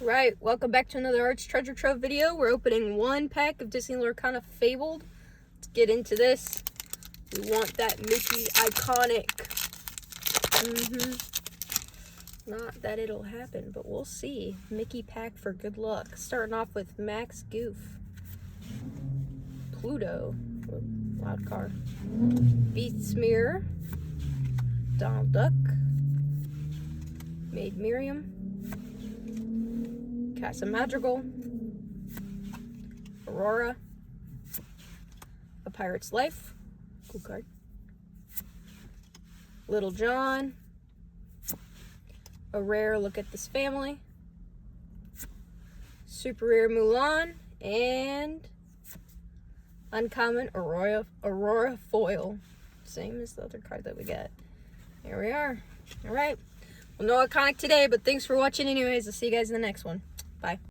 Right, welcome back to another Arts Treasure Trove video. We're opening one pack of Disney Lorcana Fabled. Let's get into this. We want that Mickey iconic. Not that it'll happen, but we'll see. Mickey pack for good luck. Starting off with Max Goof. Pluto. Loud car. Beats Mirror. Donald Duck. Maid Miriam. Casa Madrigal, Aurora, A Pirate's Life, cool card, Little John, a rare Look at This Family, super rare Mulan, and uncommon Aurora foil, same as the other card that we got. Here we are. All right, well, no iconic today, but thanks for watching anyways. I'll see you guys in the next one. Bye.